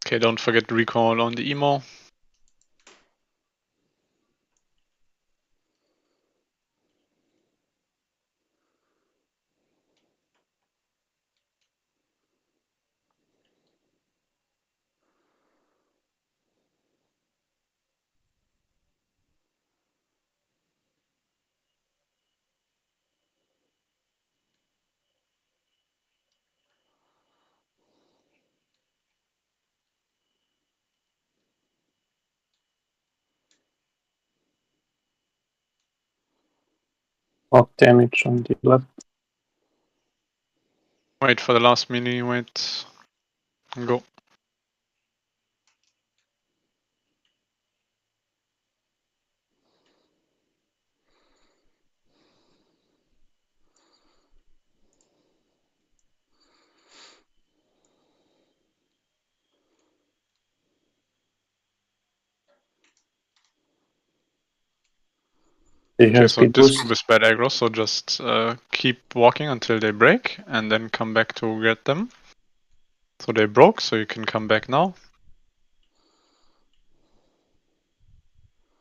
Okay, don't forget recall on the Emo. Block damage on the left. Wait for the last mini, wait. Go. They Okay, have so speed this boost. group is bad aggro, so just keep walking until they break and then come back to get them. So they broke, so you can come back now.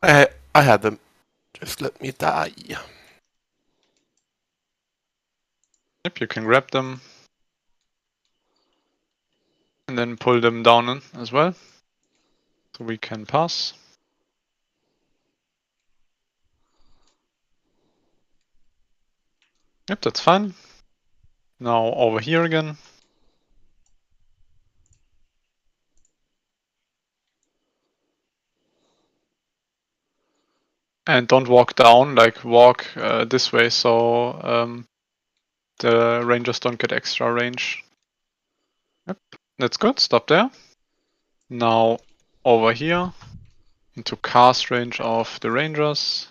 I had them. Just let me die. Yep, you can grab them. And then pull them down in as well. So we can pass. Yep, that's fine. Now over here again. And don't walk down, like walk this way so the rangers don't get extra range. Yep, that's good, stop there. Now over here into cast range of the rangers.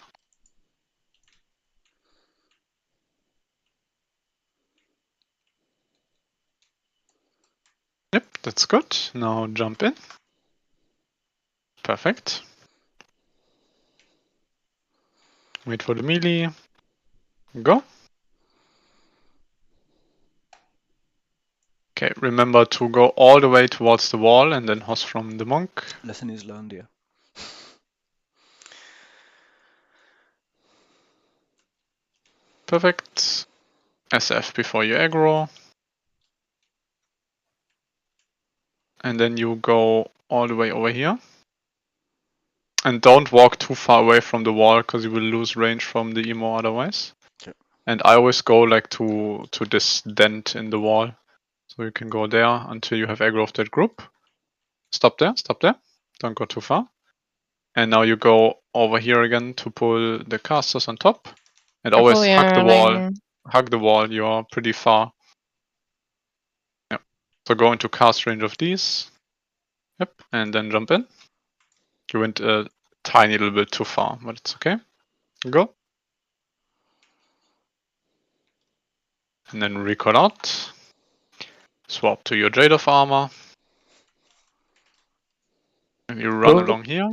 Yep, that's good. Now jump in. Perfect. Wait for the melee. Go. Okay, remember to go all the way towards the wall and then host from the monk. Lesson is learned, yeah. Perfect. SF before you aggro. And then you go all the way over here. And don't walk too far away from the wall because you will lose range from the Emo otherwise. Okay. And I always go like to this dent in the wall. So you can go there until you have aggro of that group. Stop there, stop there. Don't go too far. And now you go over here again to pull the casters on top. And always Repull, hug yeah, the wall. running. Hug the wall, you are pretty far. Yep. So go into cast range of these. Yep. And then jump in. You went a tiny little bit too far, but it's okay. Go. And then recall out. Swap to your Jade of Armor. And you run along here.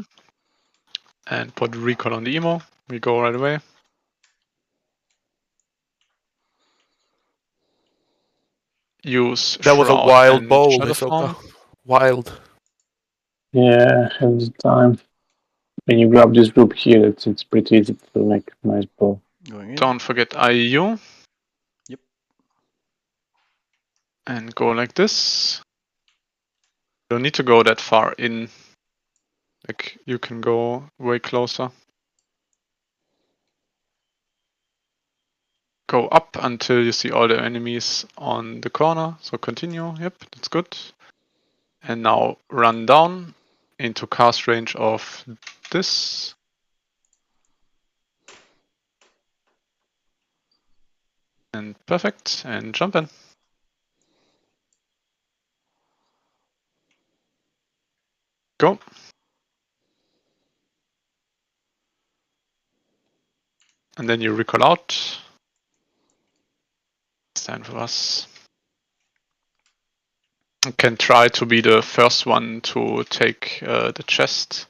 And put recall on the Emo. We go right away. Use That was a Shroud wild and bowl, Shadow Hisoka. Form. Wild. Yeah, have the time. When you grab this group here, it's pretty easy to make a nice ball. Going in. Don't forget IU. Yep. And go like this. You don't need to go that far in. Like, you can go way closer. Go up until you see all the enemies on the corner. So continue. Yep, that's good. And now run down into cast range of this. And perfect. And jump in. Go. And then you recall out. Stand for us. You can try to be the first one to take the chest.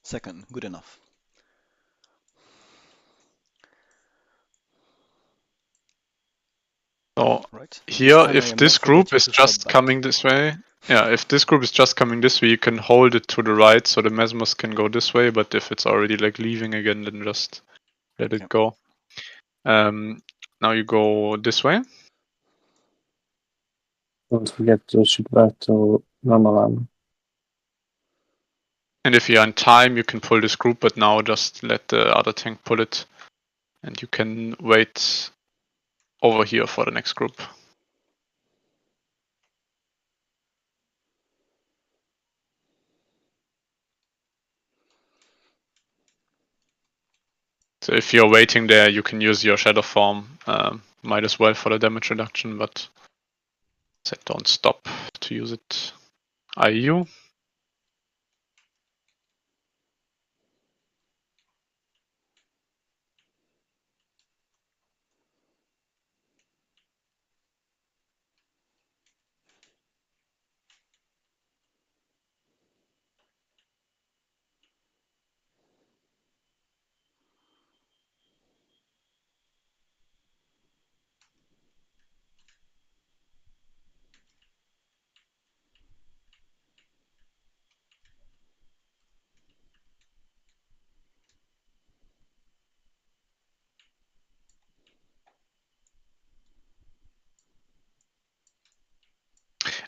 Second, good enough. So Right. here, time I if am this not group forgetting is to swap just back. coming this way, yeah, if this group is just coming this way, you can hold it to the right so the mesmos can go this way, but if it's already like leaving again, then just let it Okay. go. Now you go this way. Don't forget to shoot back to normal ammo. And if you're in time, you can pull this group, but now just let the other tank pull it. And you can wait over here for the next group. So if you're waiting there, you can use your shadow form. Might as well for the damage reduction, but don't stop to use it. IU.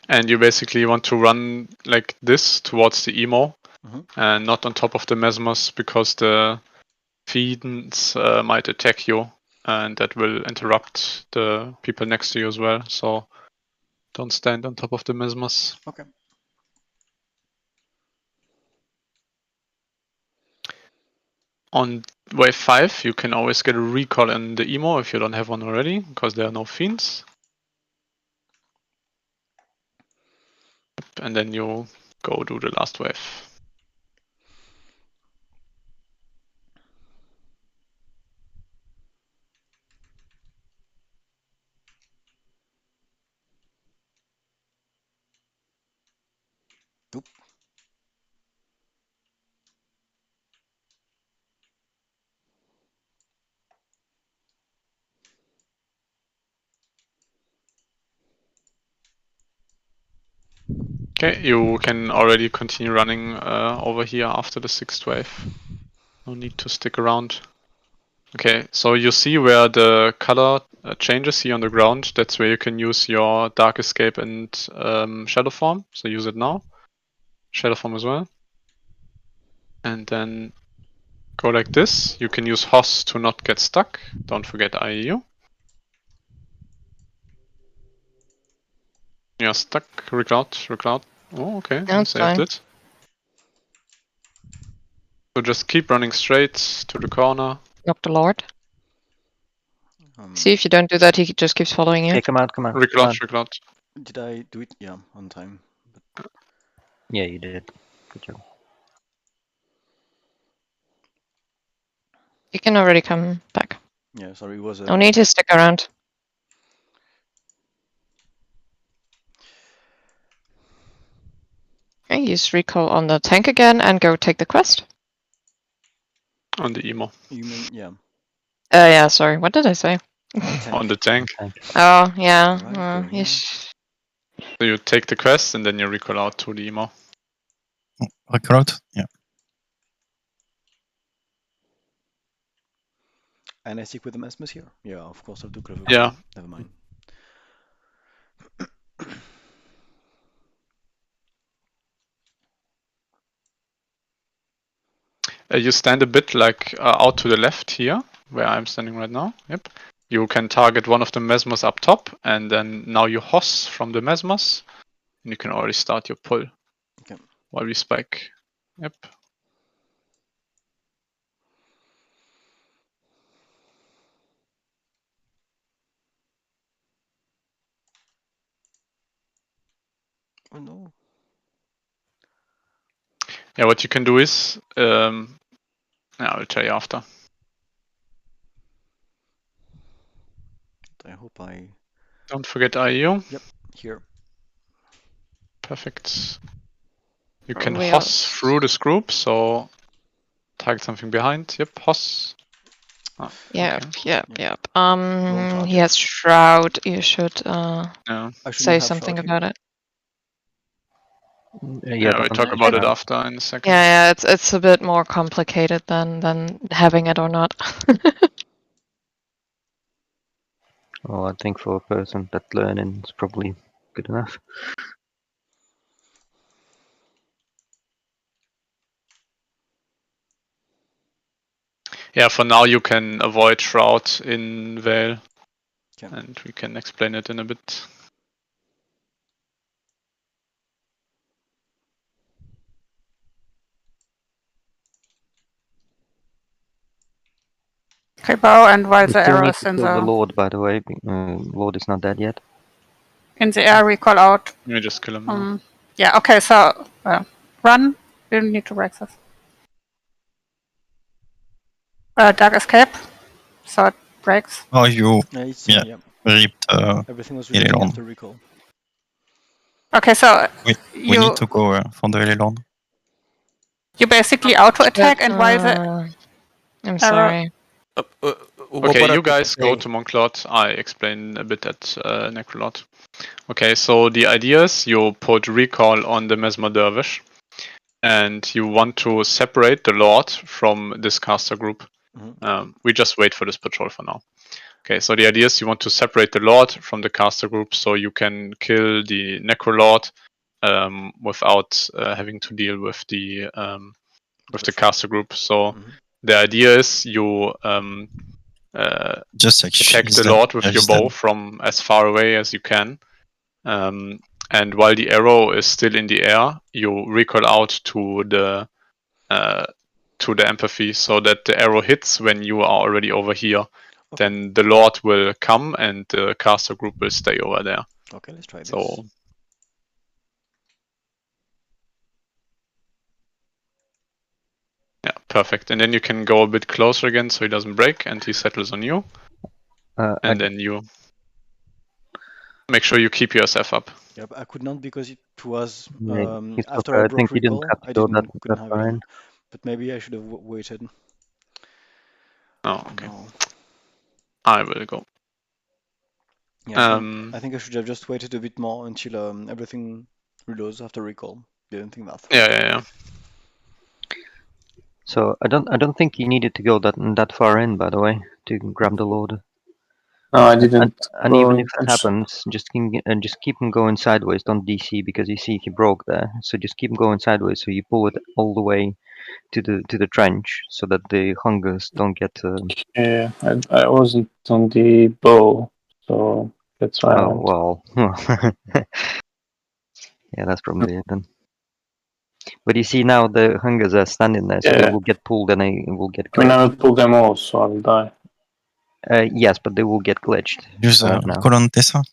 And you basically want to run like this towards the Emo, and not on top of the mesmos, because the fiends might attack you, and that will interrupt the people next to you as well. So don't stand on top of the mesmos. Okay. On wave 5, you can always get a recall in the Emo if you don't have one already, because there are no fiends. And then you go do the last wave. Oop. Okay, you can already continue running over here after the 6th wave. No need to stick around. Okay, so you see where the color changes here on the ground. That's where you can use your Dark Escape and Shadow Form. So use it now. Shadow Form as well. And then go like this. You can use Hoss to not get stuck. Don't forget IEU. You're stuck. Recloud. Oh, okay, No, you it's saved fine. it. So just keep running straight to the corner. Knock the Lord. See, if you don't do that, he just keeps following you. Okay, come out. Recloud. Did I do it? Yeah, on time. But Yeah, you did. Good job. You can already come back. yeah, sorry, it was a No need to stick around. Okay, use recall on the tank again and go take the quest. On the Emo. You mean yeah? Yeah, sorry. What did I say? On the tank. Oh, yeah. Right, going in. Yes. So you take the quest and then you recall out to the Emo. Recruit? Yeah. And I stick with the mesmos here. Yeah, of course I'll do clover. Yeah. Never mind. You stand a bit like out to the left here, where I'm standing right now. Yep. You can target one of the mesmos up top, and then now you Hoss from the mesmos, and you can already start your pull. Okay. While we spike. Yep. Oh no. Yeah, what you can do is, yeah, I'll tell you after. I hope I. Don't forget IEO. Yep, here. Perfect. You can Probably Hoss through this group, so target something behind. Yep, Hoss. Oh, Yep, okay. yep, Yeah. yep. Wrong He has shroud. You should Yeah. I shouldn't say have something shroud about it. Yeah, we talk about it after in a second. Yeah, it's a bit more complicated than having it or not. Well, I think for a person that's learning, it's probably good enough. Yeah, for now you can avoid shroud in Vale, Okay. and we can explain it in a bit. Repull and while We the still arrow need is to in kill the the Lord, by the way. Lord is not dead yet. air, we call out. We just kill him now. Yeah, okay, so run. You don't need to break this. Dark escape. So it breaks. Oh, you Yeah. ripped Everything was Elon. repeating after recall. Okay, so We you need to go for the Elon. you basically auto attack, and while the I'm arrow. sorry. Okay, you guys go to Monklot. I explain a bit at Necrolot. Okay, so the idea is you put recall on the Mesmer Dervish, and you want to separate the Lord from this caster group. We just wait for this patrol for now. Okay, so the idea is you want to separate the Lord from the caster group so you can kill the Necro Lord without having to deal with the caster group. So the idea is you just like attack the Lord with your bow from as far away as you can. And while the arrow is still in the air, you recoil out to the empathy so that the arrow hits when you are already over here. Okay. Then the Lord will come and the caster group will stay over there. Okay, let's try this. So yeah, perfect. And then you can go a bit closer again so he doesn't break and he settles on you. And then you make sure you keep your SF up. Yeah, but I could not because it was He's after I I broke think you didn't recall. have to I go couldn't that have far it in. on. But maybe I should have waited. Oh, okay. No. I will go. Yeah, I think I should have just waited a bit more until everything reloads after recall. Didn't think that. Yeah. So I don't think you needed to go that far in, by the way, to grab the Lord. No, I didn't. And even if it happens, just keep him going sideways. Don't DC because you see he broke there. So just keep him going sideways. So you pull it all the way to the trench, so that the hungers don't get. Yeah, I wasn't on the bow, so that's why. Oh well. Yeah, that's probably it then. But you see now the hungers are standing there, so they will get pulled and they will get glitched. I mean, I will pull them all, so I'll die. Yes, but they will get glitched. Use right now. colonne Tessa.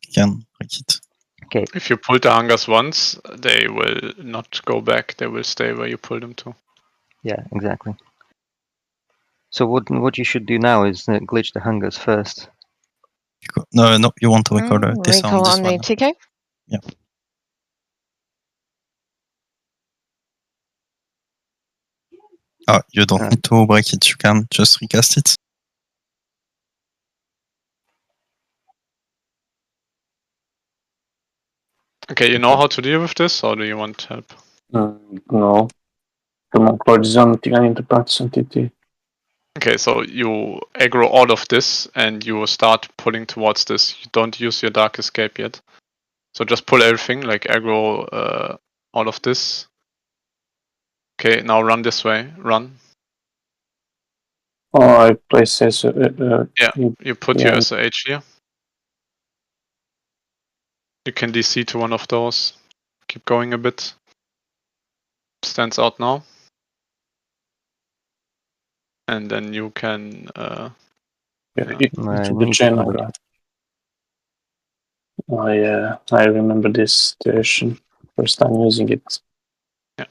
You can break it. Okay. If you pull the hungers once, they will not go back. They will stay where you pull them to. Yeah, exactly. So what you should do now is glitch the hungers first. No, you want to recall Tessa on Recall this on one. the TK? Yeah. Oh, you don't need to break it. You can just recast it. Okay, you know how to deal with this, or do you want help? No. Come on, Cortison, tira into practice on TT. Okay, so you aggro all of this and you start pulling towards this. You don't use your Dark Escape yet. So just pull everything, like aggro all of this. Okay, now run this way. Run. Oh, I place as yeah, you put your SH here. You can DC to one of those. Keep going a bit. Stands out now. And then you can into the channel. I remember this station. First time using it. Yeah.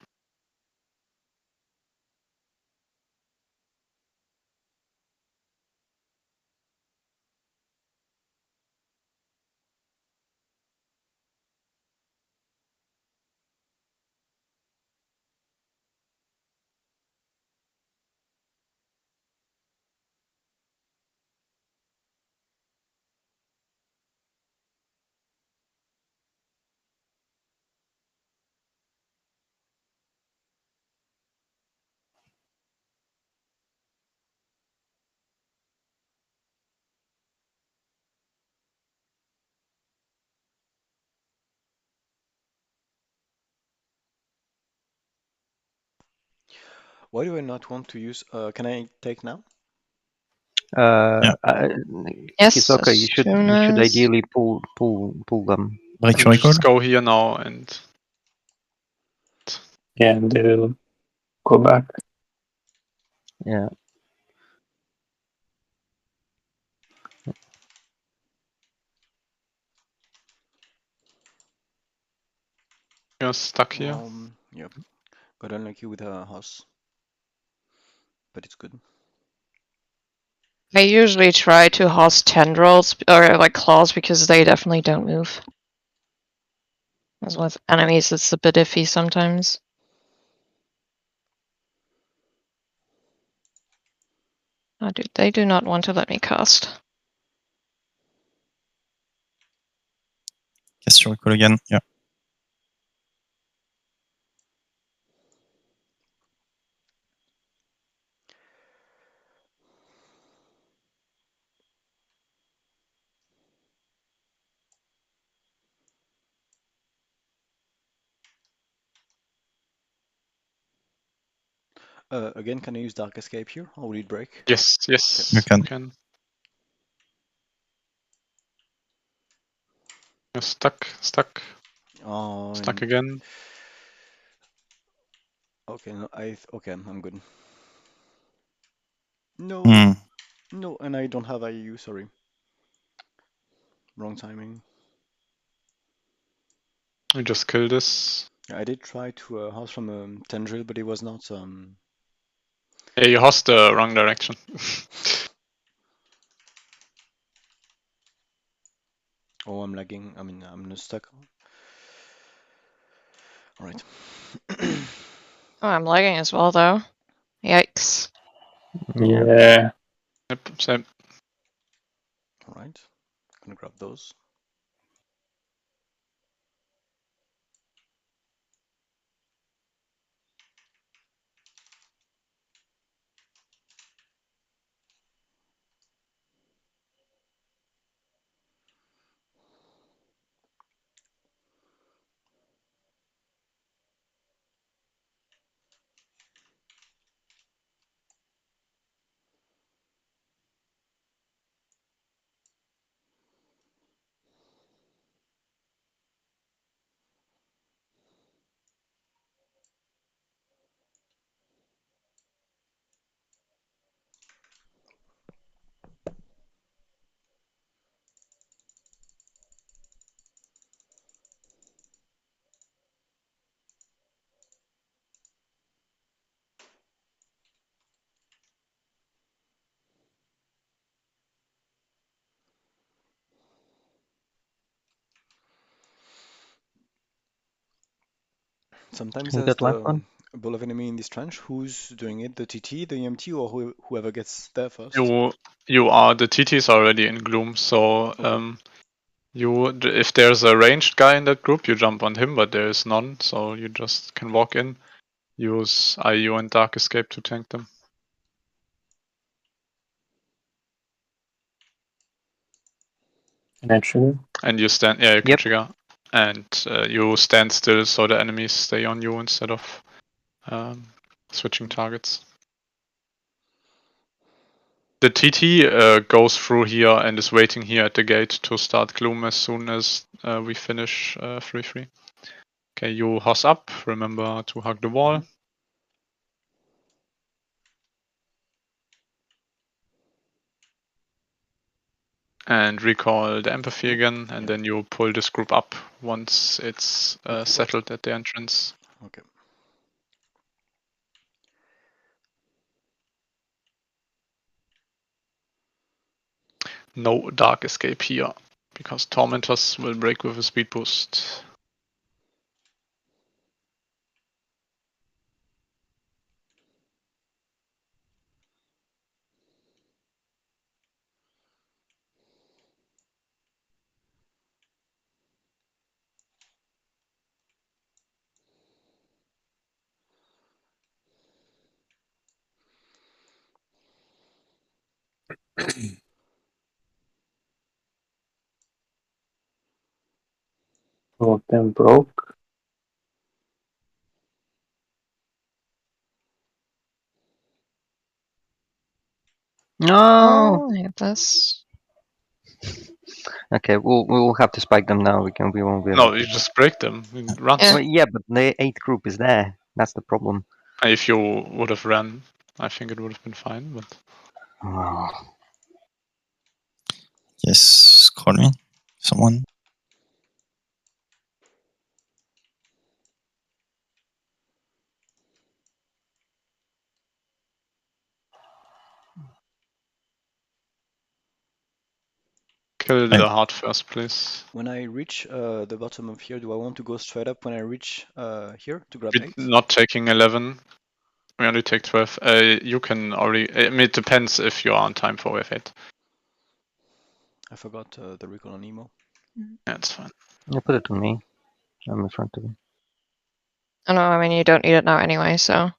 Why do I not want to use? Can I take now? Yes, Hisoka, you as should soon you should as- ideally pull them. Break You your record. just go here now and Yeah, and they will go back. Yeah. you're stuck here. Yep. Got unlucky with a house, but it's good. I usually try to host tendrils or like claws because they definitely don't move. As with enemies, it's a bit iffy sometimes. They do not want to let me cast. Cast your recall again. Yeah. Again, can I use Dark Escape here, or will it break? Yes, yes, You can. you can. You're stuck, stuck, Oh, stuck again. okay, no, okay, I'm good. No, Hmm. no, and I don't have IU, sorry. Wrong timing. You just kill this. I did try to house from tendril, but it was not. Yeah, you host the wrong direction. Oh, I'm lagging. I mean, I'm stuck. All right. Oh, I'm lagging as well, though. Yikes. Yeah. Yep, same. All right. Gonna grab those. Sometimes We there's got left one. a ball of enemy in this trench. Who's doing it? The TT, the EMT, or whoever gets there first? You are the TT's already in Gloom, so Okay. if there's a ranged guy in that group, you jump on him, but there is none, so you just can walk in, use IU and Dark Escape to tank them. And actually, And you stand, yeah, you can Yep. trigger. And you stand still so the enemies stay on you instead of switching targets. The TT goes through here and is waiting here at the gate to start Gloom as soon as we finish 3-3. Okay, you hoss up, remember to hug the wall. And recall the empathy again, and then you pull this group up once it's settled at the entrance. Okay. No Dark Escape here, because Tormentors will break with a speed boost. all of them broke. No. Oh, I hate this. Okay, we'll have to spike them now. We won't be able. No, you just break them. You run. Yeah. Well, yeah, but the 8th group is there. That's the problem. If you would have ran, I think it would have been fine. But Oh. Yes, call me. Someone. kill the heart first, please. When I reach the bottom of here, do I want to go straight up when I reach here to grab We're 8? not taking 11. We only take 12. You can already. I mean, it depends if you are on time for wave 8. I forgot the recall on Emo. Yeah, it's fine. You put it on me. I'm in front of you. Oh no, I mean, you don't need it now anyway, so.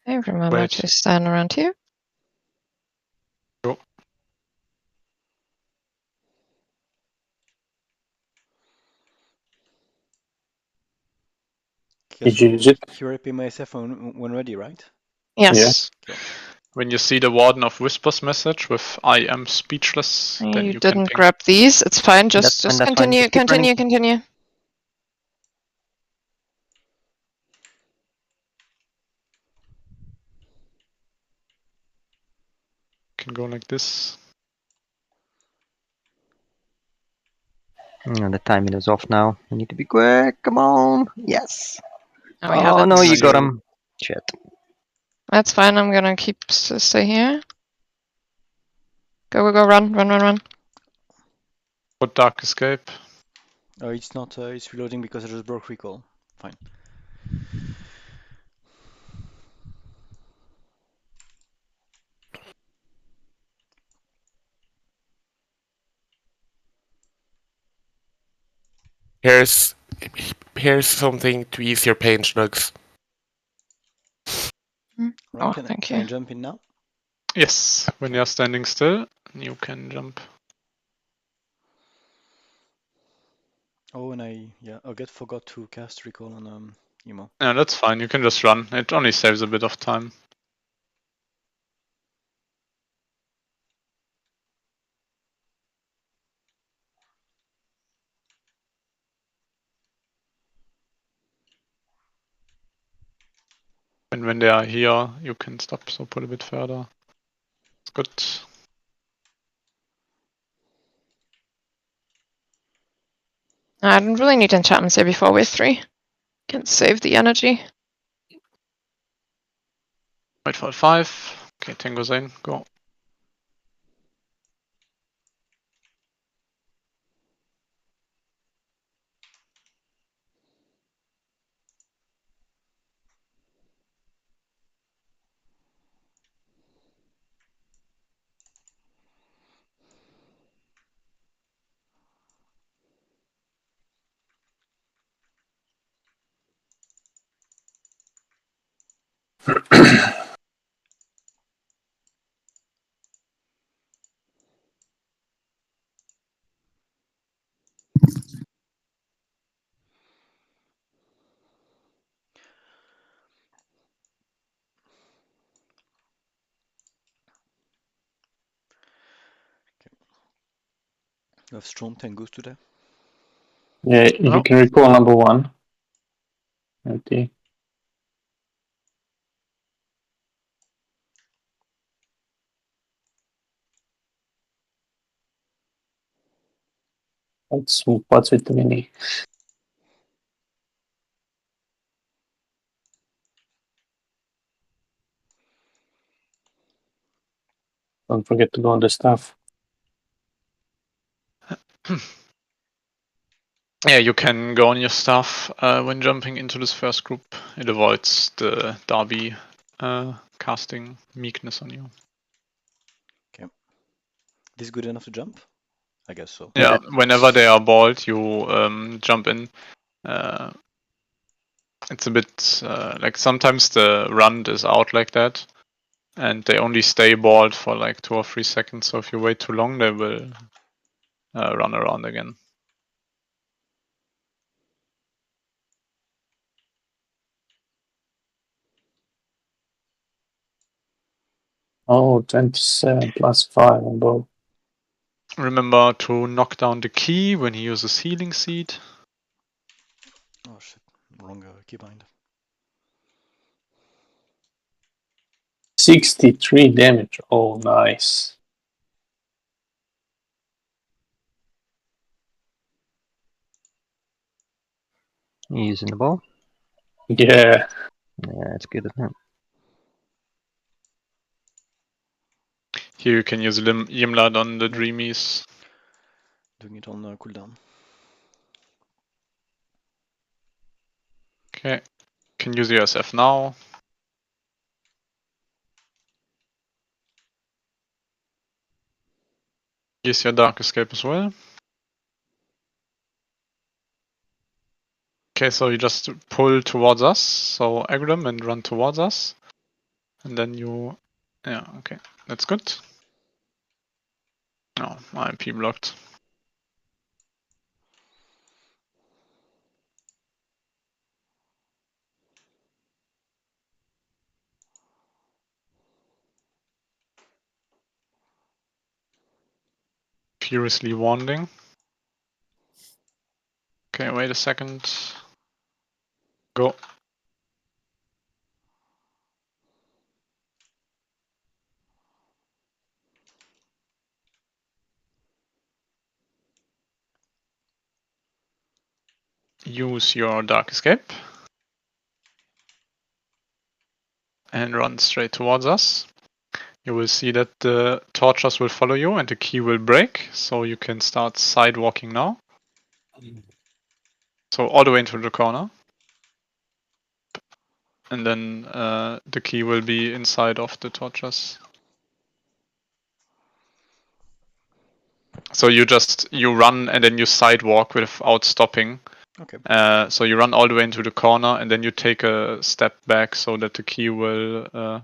I remember Wait. to stand around here. Go. Did you use it? Here I pay myself when ready, right? Yes. Okay. When you see the Warden of Whispers message with "I am speechless," then You you can didn't ping. grab these. It's fine. That's Just fine. continue, Just keep running. continue. Can go like this. The timing is off now. I need to be quick. Come on. Yes. Oh, we have it. No, you No, got you- him. Shit. That's fine. I'm gonna keep stay here. Go, run. Put Dark Escape. Oh, it's not. It's reloading because I just broke recall. Fine. Here's something to ease your pain, Schnucks. Right, Oh, can thank I you. jump in now? Yes, when you're standing still, you can jump. Oh, and I forgot to cast recall on Emo. Yeah, that's fine. You can just run. It only saves a bit of time. And when they are here, you can stop. So pull a bit further. It's good. I don't really need enchantments here before wave 3. Can save the energy. Wait for 5. Okay, Tango Zane, go. You have strong Tengus today. Yeah, if No. you can recall number 1. Okay. What's with the mini? Don't forget to go on the staff. Yeah, you can go on your stuff when jumping into this first group. It avoids the Darby casting meekness on you. This good enough to jump? I guess so. Yeah, whenever they are balled, you jump in. It's a bit like sometimes the run is out like that, And they only stay balled for like 2 or 3 seconds, so if you wait too long, they will run around again. Oh, 27 plus 5 on both. Remember to knock down the key when he uses healing seed. Oh shit, wrong keybind. 63 damage. Oh, nice. You using the ball? Yeah. Yeah, it's good, isn't it? Here you can use Yimlad on the Dreamies. Doing it on cooldown. Okay, can use your SF now. Use your Dark Escape as well. Okay, so you just pull towards us, so aggro them and run towards us. And then you... Yeah, okay, that's good. Oh, IMP blocked. Furiously wanding. Okay, wait a second. Go. Use your Dark Escape. And run straight towards us. You will see that the torches will follow you and the key will break, so you can start side walking now. So all the way into the corner. And then the key will be inside of the torches. So you run and then you side walk without stopping. Okay. So you run all the way into the corner and then you take a step back so that the key will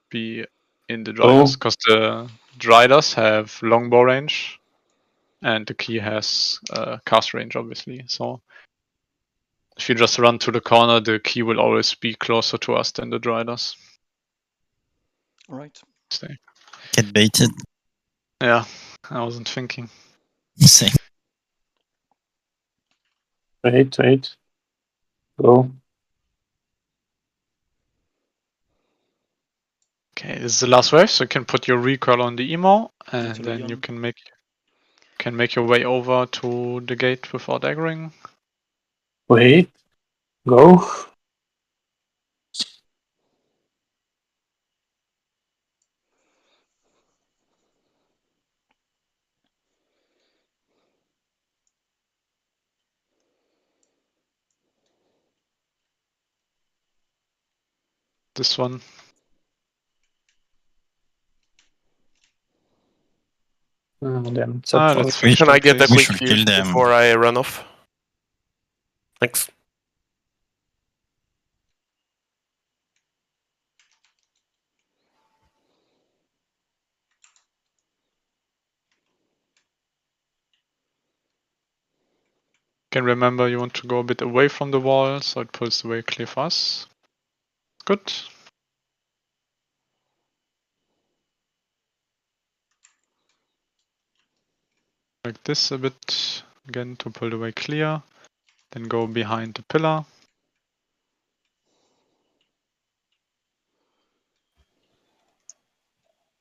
be in the Driders. Because the Driders have longbow range and the key has cast range, obviously. So if you just run to the corner, the key will always be closer to us than the Driders. Alright. Stay. Get baited. Yeah, I wasn't thinking. Same. Wait. Go. Okay, this is the last wave, so you can put your recoil on the Emo, and It's then already you on. can make your way over to the gate without aggroing. Wait. Go. This one. Then it's Ah, up for let's We- finish Can I get a please. We quick should few kill them. before I run off? Thanks. Again, remember you want to go a bit away from the wall, so it pulls the way clear for us. Good. Like this a bit, again, to pull the way clear. Then go behind the pillar.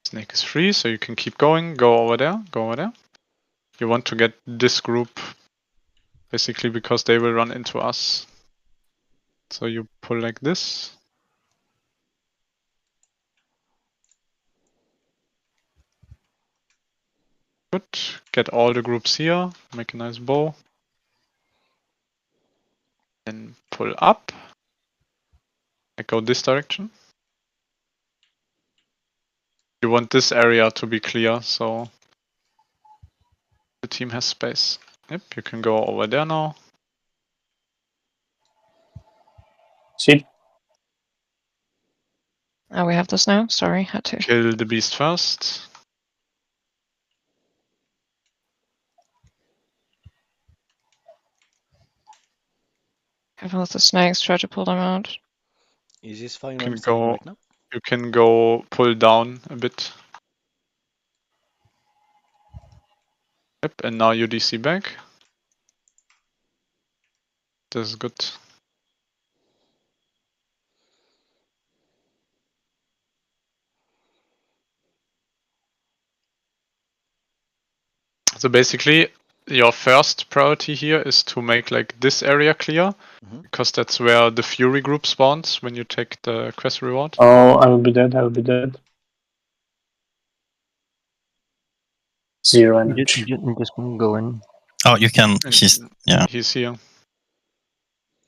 Snake is free, so you can keep going. Go over there. You want to get this group, basically because they will run into us. So you pull like this. Good. Get all the groups here. Make a nice bow. Then pull up. And go this direction. You want this area to be clear, so the team has space. Yep, you can go over there now. Sit. Oh, we have this now? Sorry, had to. Kill the beast first. Careful with the snakes, try to pull them out. Is this fine Can I'm standing go- right now? You can go pull down a bit. Yep, and now you DC back. This is good. So basically, your first priority here is to make like this area clear, because that's where the Fury group spawns when you take the quest reward. Oh, I will be dead. I will be dead. 0 energy. Just go in. Oh, you can. And He's yeah. He's here.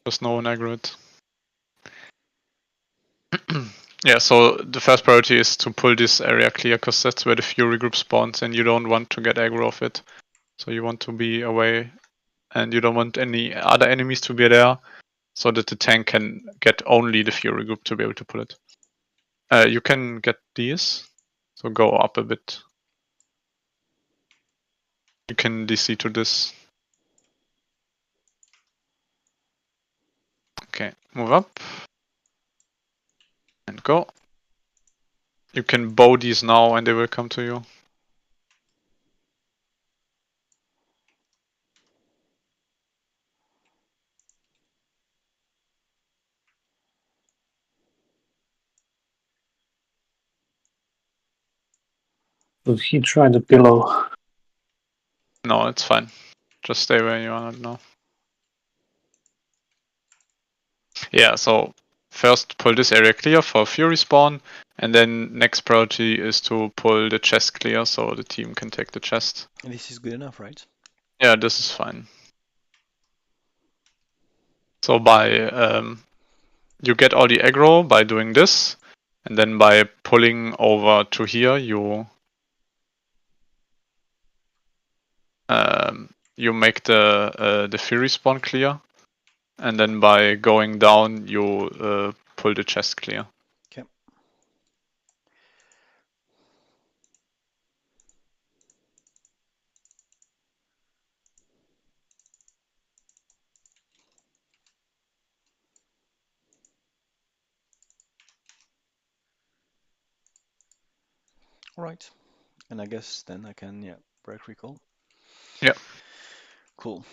There's no one aggro it. Yeah, so the first priority is to pull this area clear, because that's where the Fury group spawns, and you don't want to get aggro of it. So you want to be away, and you don't want any other enemies to be there, so that the tank can get only the Fury group to be able to pull it. You can get these, so go up a bit. You can DC to this. Okay, move up. And go. You can bow these now and they will come to you. Should he try the pillow? No, it's fine. Just stay where you are now. Yeah, so first pull this area clear for Fury spawn, and then next priority is to pull the chest clear so the team can take the chest. And this is good enough, right? Yeah, this is fine. So by you get all the aggro by doing this, and then by pulling over to here, you make the Fury spawn clear, and then by going down, you pull the chest clear. Okay. Right. And I guess then I can, yeah, break recall. Yeah. Cool.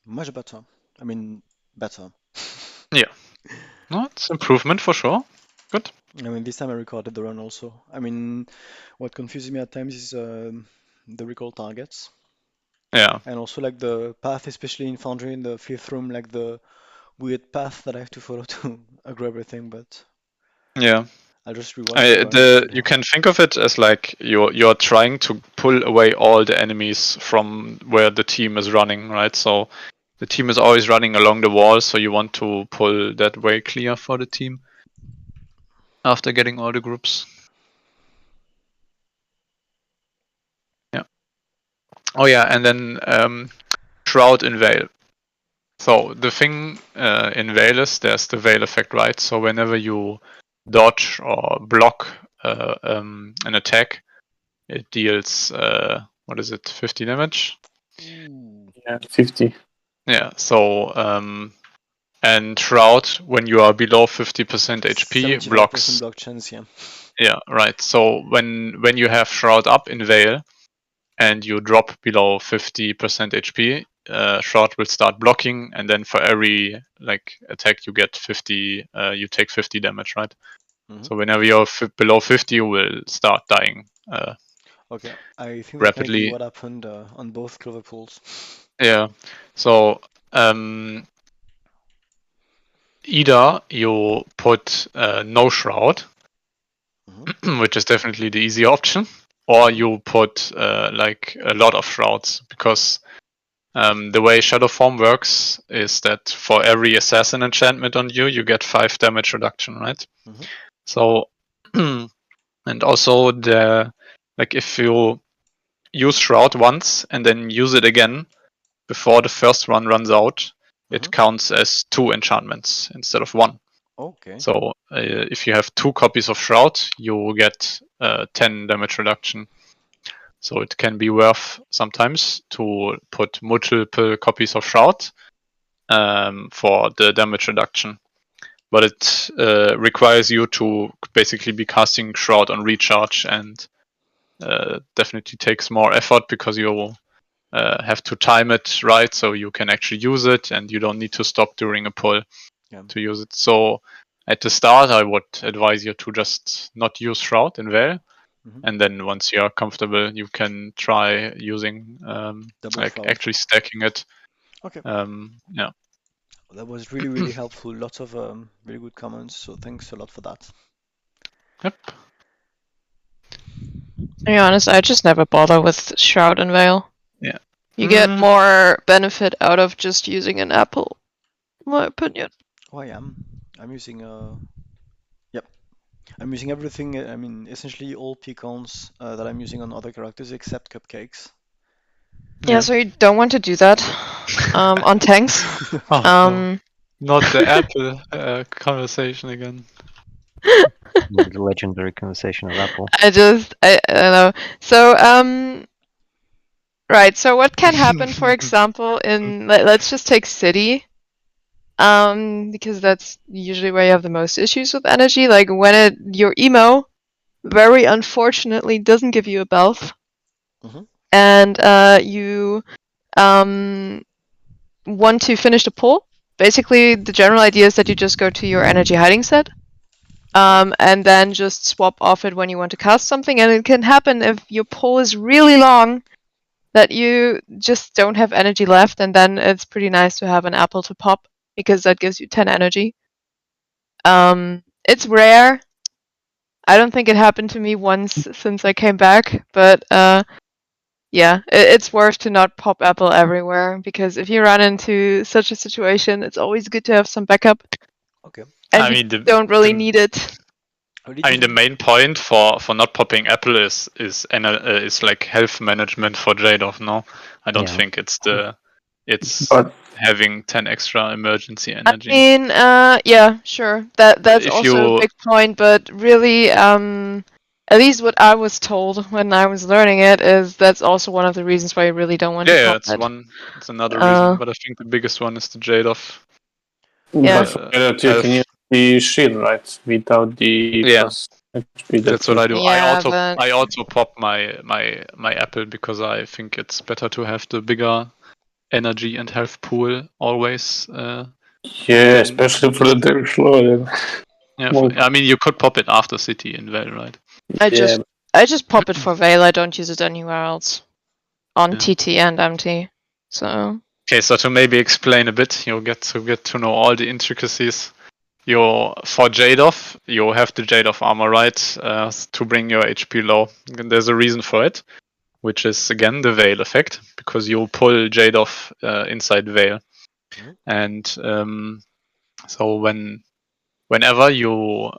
Much better. I mean, better. Yeah. No, it's improvement for sure. Good. I mean, this time I recorded the run also. I mean, what confuses me at times is the recall targets. Yeah. And also like the path, especially in Foundry in the 5th room, like the weird path that I have to follow to aggro everything, but Yeah. I'll just rewatch the run. You can think of it as like you're trying to pull away all the enemies from where the team is running, right? So the team is always running along the wall, so you want to pull that way clear for the team after getting all the groups. Yeah. Oh yeah, and then shroud in Veil. So the thing in Veil is there's the Veil effect, right? So whenever you dodge or block an attack, it deals what is it, 50 damage? Yeah, 50. Yeah. So and Shroud, when you are below 50% HP, 75% blocks. block chance, yeah. Yeah, right. So when you have Shroud up in Veil and you drop below 50% HP, Shroud will start blocking, and then for every like attack you get 50, you take 50 damage, right? So whenever you're below 50, you will start dying. Okay, I think that might be Rapidly. what happened on both clover pools. Yeah. So either you put no Shroud, which is definitely the easy option, or you put like a lot of Shrouds, because the way Shadow Form works is that for every assassin enchantment on you, you get 5 damage reduction, right? So, and also like if you use Shroud once and then use it again before the first one runs out, it counts as 2 enchantments instead of 1. Okay. So if you have 2 copies of Shroud, you get 10 damage reduction. So it can be worth sometimes to put multiple copies of Shroud for the damage reduction. But it requires you to basically be casting Shroud on recharge, and definitely takes more effort because you have to time it right so you can actually use it, and you don't need to stop during a pull to use it. So at the start, I would advise you to just not use Shroud in Vale, and then once you are comfortable, you can try using Double like Shroud. actually stacking it. Okay. Yeah. That was really helpful. Lots of really good comments. So thanks a lot for that. Yep. To be honest, I just never bother with Shroud and Veil. Yeah. You get more benefit out of just using an apple, in my opinion. Oh, I am. I'm using yep. I'm using everything. I mean, essentially all pecans that I'm using on other characters except cupcakes. Yeah, so you don't want to do that on tanks. Oh, no. Not the Apple conversation again. The legendary conversation of Apple. I don't know. So, right. So what can happen, for example, in let's just take city, because that's usually where you have the most issues with energy. Like when your emo, very unfortunately, doesn't give you a belf, and you want to finish the pull. Basically, the general idea is that you just go to your energy hiding set. And then just swap off it when you want to cast something. And it can happen if your pull is really long that you just don't have energy left, and then it's pretty nice to have an apple to pop because that gives you 10 energy. It's rare. I don't think it happened to me once since I came back, but yeah, it's worth to not pop apple everywhere, because if you run into such a situation, it's always good to have some backup. Okay. And you don't really need it. I mean, the main point for not popping apple is like health management for Jadoff. No, I don't think it's having 10 extra emergency energy. I mean, yeah, sure. That's also a big point, but really, at least what I was told when I was learning it is that's also one of the reasons why you really don't want to pop it. It's another reason, but I think the biggest one is the Jadoff. Yeah. But you can use the shield, right? Without the plus HP. That's what I do. Yeah, I also pop my apple because I think it's better to have the bigger energy and health pool always. Yeah, especially for the Derek Floor. Yeah, I mean, you could pop it after City in Vale, right? I just pop it for Vale. I don't use it anywhere else on TT and MT. So okay, so to maybe explain a bit, you'll get to know all the intricacies. For Jadoff, you have the Jadoff armor, right, to bring your HP low. And there's a reason for it, which is again the Veil effect, because you pull Jadoff inside Veil, and so whenever you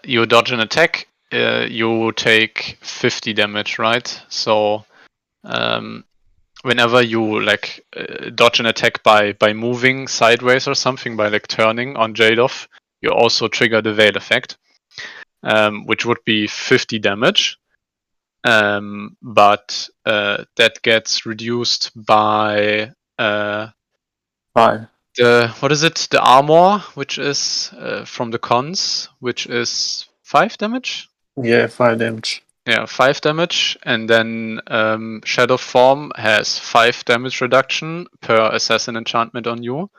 you dodge an attack, you take 50 damage, right? So whenever you like dodge an attack by moving sideways or something, by like turning on Jadoff, you also trigger the Veil effect, which would be 50 damage. But that gets reduced by 5. What is it? The armor, which is from the cons, which is 5 damage. Yeah, 5 damage. Yeah, 5 damage, and then Shadow Form has 5 damage reduction per assassin enchantment on you,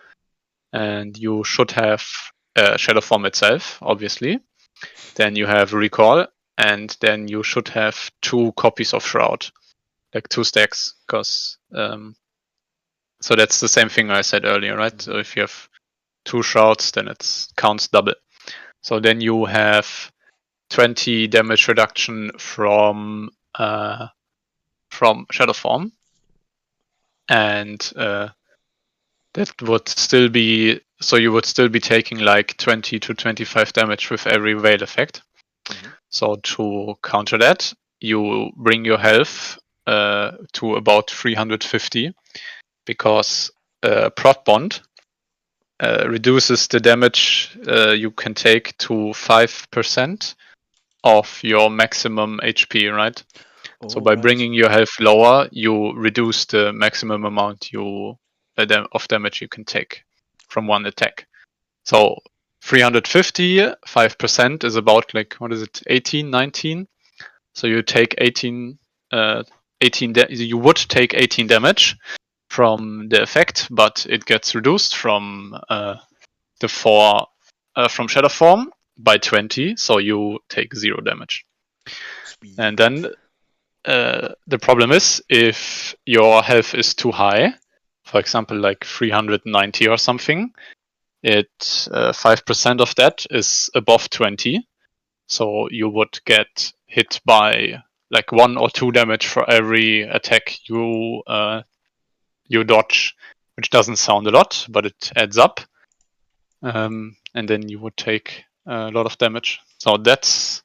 and you should have Shadow Form itself, obviously. Then you have Recall, and then you should have 2 copies of Shroud, like 2 stacks, because so that's the same thing I said earlier, right? So if you have 2 Shrouds, then it counts double. So then you have 20 damage reduction from Shadow Form, and that would still be, so you would still be taking like 20 to 25 damage with every Veil effect. So to counter that, you bring your health to about 350, because Prot Bond reduces the damage you can take to 5% of your maximum HP, right? So by right. bringing your health lower, you reduce the maximum amount of damage you can take from one attack. So 350, 5% is about like, what is it, 18, 19? So you take 18, you would take 18 damage from the effect, but it gets reduced from from Shadow Form by 20, so you take 0 damage. Sweet. And then the problem is if your health is too high, for example, like 390 or something, 5% of that is above 20. So you would get hit by like 1 or 2 damage for every attack you dodge, which doesn't sound a lot, but it adds up. And then you would take a lot of damage. So that's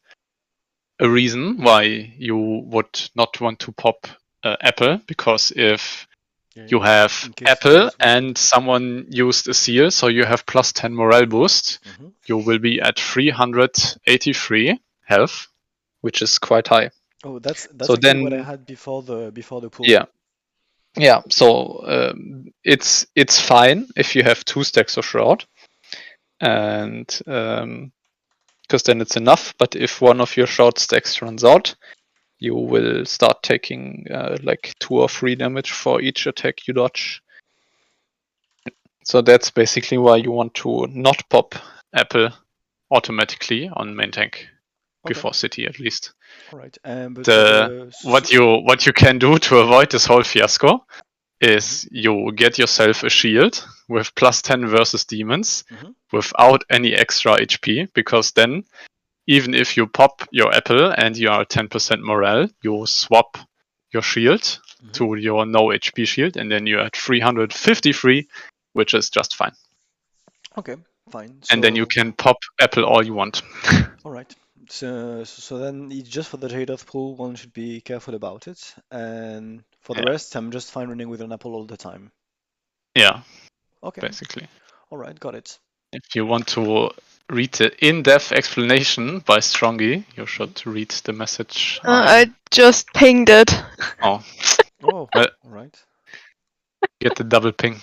a reason why you would not want to pop Apple, because if you have in case Apple it's and someone used a seal, so you have plus 10 morale boost, Mhm. you will be at 383 health, which is quite high. Oh, that's So actually what I then, had before the pool. yeah. So it's fine if you have 2 stacks of shroud, and because then it's enough. But if one of your shroud stacks runs out, you will start taking like 2 or 3 damage for each attack you dodge. So that's basically why you want to not pop Apple automatically on main tank before city, at least. All right. But for What you can do to avoid this whole fiasco is you get yourself a shield with plus 10 versus demons without any extra HP, because then even if you pop your Apple and you are 10% morale, you swap your shield to your no HP shield, and then you're at 353, which is just fine. Okay, fine. And then you can pop Apple all you want. All right. So then just for the trade-off pool, one should be careful about it, and for the rest, I'm just fine running with an apple all the time. Yeah. Okay. Basically. All right, got it. If you want to read the in-depth explanation by Strongy, you should read the message. I just pinged it. Oh. Oh, Well, all right. get the double ping.